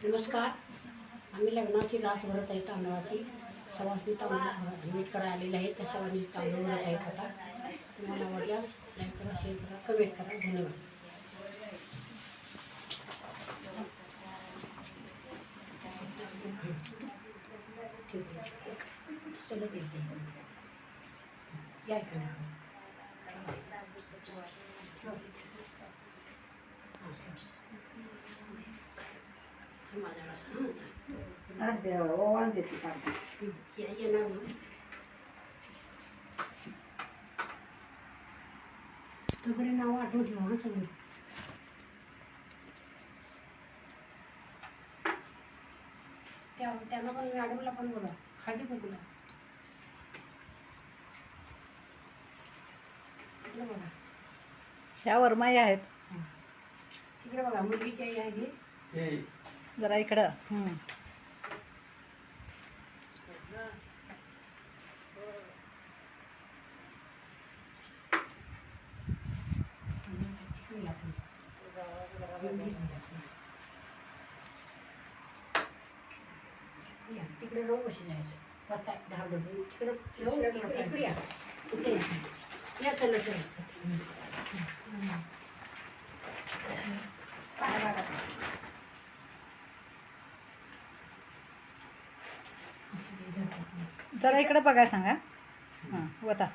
नमस्कार. आम्ही लग्नाची लाच भरत आहे तांदळाची सवासनी तांदूळ मीठ करायला आलेले आहेत. त्या सवासनी तांदूळ भरत आहेत. आता तुम्हाला आवडल्यास लाईक करा, शेअर करा, कमेंट करा. धन्यवाद. चलत येते या ओवाळून देते येणार तोपर्यंत नाव आठवून ठेवा ना सगळं. त्यांना पण मॅडमला पण बघा हळदी कुंकूला तिकडे बघा. ह्या वरमाई आहेत. तिकडे बघा मुलगीची आई आहे. जरा इकडं तिकडे रोग कशी जायचं पत्ता धार तिकडे इकडे या इथे या चल जरा इकडं बघाय सांगा. हां वता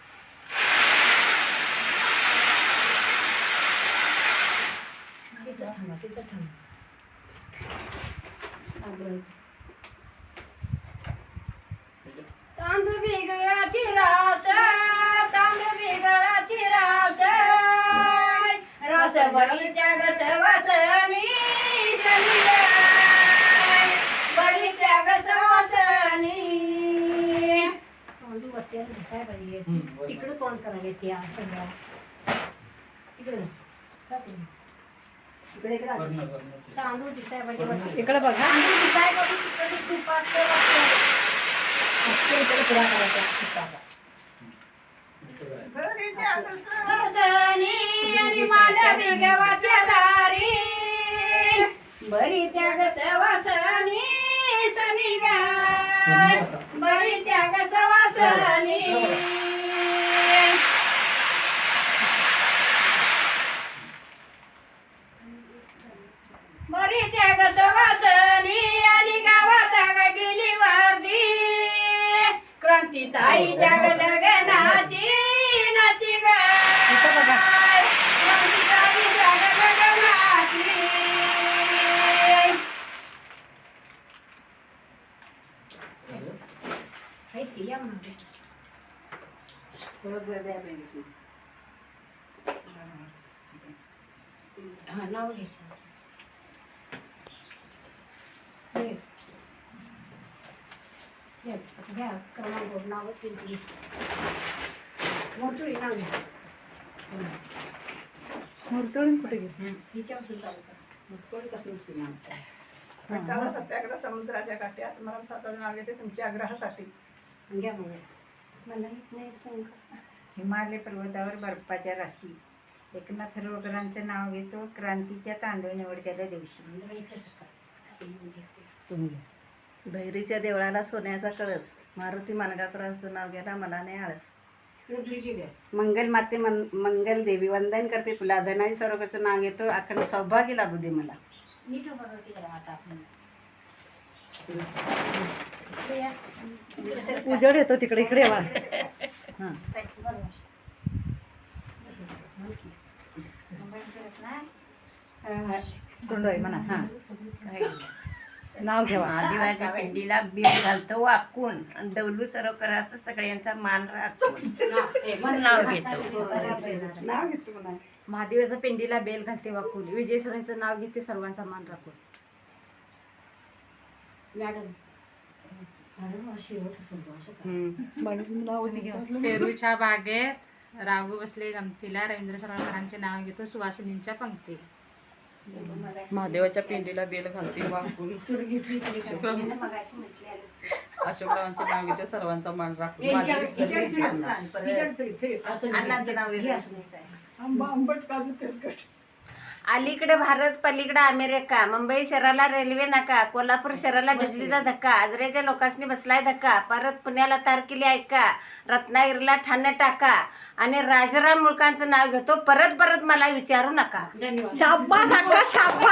तिथं थांबा तिथं थांबा. तांदूळ बिगळाची रास तांदूळ बिगळाची रास रास बळीच्या गसवासनी बळीच्या गसवासनी तांदूळ वरती दिसाय पाहिजे. तिकडं तोंड करायला त्या सगळ्या तिकडं इकडे इकडे तांदूळ दिसाय पाहिजे. इकडं बघा. तांदूळ दिसाय पाहिजे. तिकडे तुपात इकडे पुरा करायचा आणि माझ्या बेगवाच्या दारी बरी त्याग सवासनी सनी गाय बरी त्याग सवासनी बरी त्याग सवासनी आणि गावात गेली वर्दी क्रांती ताई जग लगनाची नाची गाय क्रांती ताई जग लगनाची या म्हणाले हा नाव घ्यायचं घ्या क्रमांक नाव केली मोठं नाव घ्या. मुरतळून कुठे गेली? हिच्यावर सुद्धा सत्याग्रह समुद्राच्या काठ्यात मला स्वतःचं नाव घेते तुमच्या आग्रहासाठी. घ्या मग मला येत नाही संकट. हिमालय पर्वतावर बर्फाच्या राशी एकनाथ सरोवरांचं नाव घेतो क्रांतीच्या तांदूळ निवडत्याच्या दिवशी. बहिरीच्या देवळाला सोन्याचा कळस मारुती मानगाकरांचं नाव घ्यायला मला नाही आळस. मंगल माते मंगल देवी वंदन करते तुला धनाजी सरोवरचं नाव घेतो अखंड सौभाग्य लाभू दे मला. नीट आता आपण उजड येतो तिकडे इकडे वा. हां तोंड आहे म्हणा. हां नाव घ्यावा. महादेवाच्या पिंडीला बीड घालतो वाकून आणि दौलू सरोवराचा सगळ्यांचा मान राखतो नाव घेतो. नाव घेतो म्हणा. महादेवाच्या पिंडीला बेल घालते वाकून विजयेश्वरांचं नाव घेते सर्वांचा मान राखून. मॅडम पेरूच्या बागेत राघू बसले गमतीला रवींद्र सरोवरांचे नाव घेतो सुवासिनींच्या पंक्ती. महादेवाच्या पिंडीला बेल घालते वाकून अशोकरावांचे नाव घेते सर्वांचा मान राखून. अण्णांचं नाव आंबट काजू तेलकट अलीकडे भारत पलीकडे अमेरिका, मुंबई शहराला रेल्वे नाका, कोल्हापूर शहराला बिजलीचा धक्का, आजऱ्याच्या लोकांनी बसलाय धक्का, परत पुण्याला तार केली ऐका, रत्नागिरीला ठाणे टाका आणि राजाराम मुळकांचं नाव घेतो, परत परत मला विचारू नका. धन्यवाद. शाब्बास अक्का शाब्बास.